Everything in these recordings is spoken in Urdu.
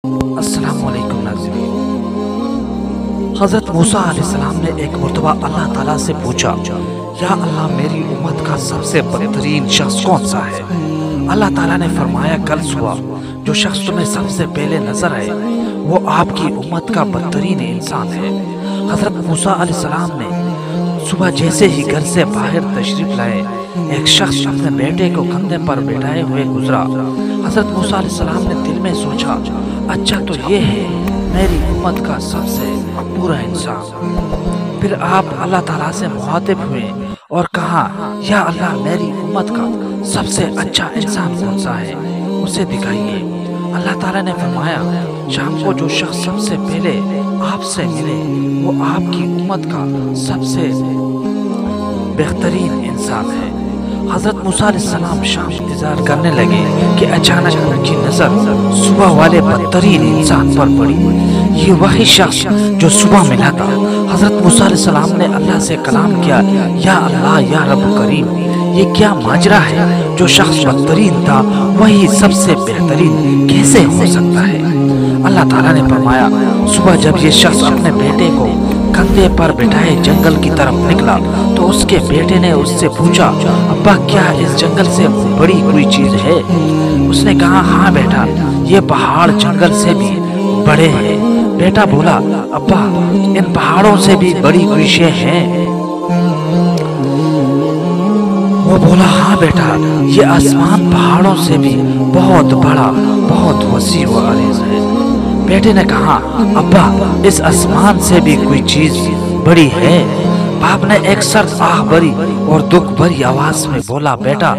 السلام علیکم ناظرین۔ حضرت موسیٰ علیہ السلام نے ایک مرتبہ اللہ تعالیٰ سے پوچھا، یا اللہ میری امت کا سب سے بدترین شخص کون سا ہے؟ اللہ تعالیٰ نے فرمایا، کل صبح جو شخص تمہیں سب سے پہلے نظر آئے وہ آپ کی امت کا بدترین انسان ہے۔ حضرت موسیٰ علیہ السلام نے صبح جیسے ہی گھر سے باہر تشریف لائے، ایک شخص اپنے بیٹے کو کندھے پر بیٹھائے ہوئے گزرا۔ حضرت موسیٰ علیہ السلام نے دل میں سوچا، اچھا تو یہ ہے میری امت کا سب سے برا انسان۔ پھر آپ اللہ تعالیٰ سے مخاطب ہوئے اور کہا، یا اللہ میری امت کا سب سے اچھا انسان کون سا ہے، اسے دکھائیے۔ اللہ تعالیٰ نے فرمایا، شام کو جو شخص سب سے پہلے آپ سے ملے وہ آپ کی امت کا سب سے بہترین انسان ہے۔ حضرت موسیٰ علیہ السلام شام انتظار کرنے لگے کہ اچانک ان کی نظر صبح والے بدترین انسان پر پڑی۔ یہ وہی شخص جو صبح ملا تھا۔ حضرت موسیٰ علیہ السلام نے اللہ سے کلام کیا، یا اللہ یا رب کریم، یہ کیا ماجرا ہے؟ جو شخص بدترین تھا وہی سب سے بہترین کیسے ہو سکتا ہے؟ اللہ تعالیٰ نے فرمایا، صبح جب یہ شخص اپنے بیٹے کو کندھے پر بٹھائے جنگل کی طرف نکلا تو اس کے بیٹے نے اس سے پوچھا، ابا کیا اس جنگل سے بڑی کوئی چیز ہے؟ اس نے کہا، ہاں بیٹا، یہ پہاڑ جنگل سے بھی بڑے ہیں۔ بیٹا بولا، ابا ان پہاڑوں سے بھی بڑی کوئی شے ہے؟ وہ بولا، ہاں بیٹا، یہ آسمان پہاڑوں سے بھی بہت بڑا، بہت وسیع و عریض ہے۔ بیٹے نے کہا، ابا اس آسمان سے بھی کوئی چیز بڑی ہے؟ باپ نے ایک سرد آہ بھری اور دکھ بھری آواز میں بولا، بیٹا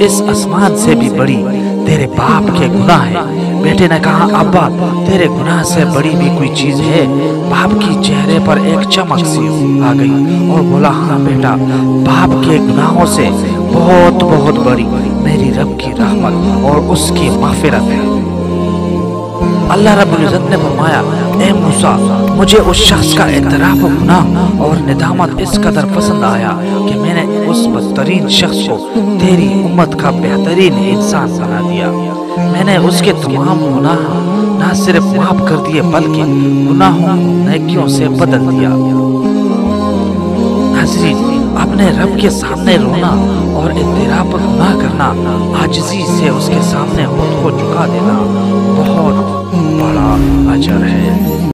اس آسمان سے بھی بڑی تیرے باپ کے گناہ ہے۔ بیٹے نے کہا، ابا تیرے گناہ سے بڑی بھی کوئی چیز ہے؟ باپ کی چہرے پر ایک چمک سی آ گئی اور بولا، ہاں بیٹا، باپ کے گناہوں سے بہت بہت بڑی میری رب کی رحمت اور اس کی مغفرت ہے۔ اللہ رب العزت نے فرمایا، اے موسیٰ، مجھے اس شخص کا اعتراف گناہ اور ندامت اس قدر پسند آیا کہ میں نے اس بدترین شخص کو تیری امت کا بہترین انسان بنا دیا۔ میں نے اس کے تمام گناہ نہ صرف معاف کر دیے بلکہ گناہوں نیکیوں سے بدل دیا۔ ناظرین، اپنے رب کے سامنے رونا اور اعتراف گناہ کرنا، عاجزی سے اس کے سامنے خود کو جھکا دینا بہت بڑا اجر ہے۔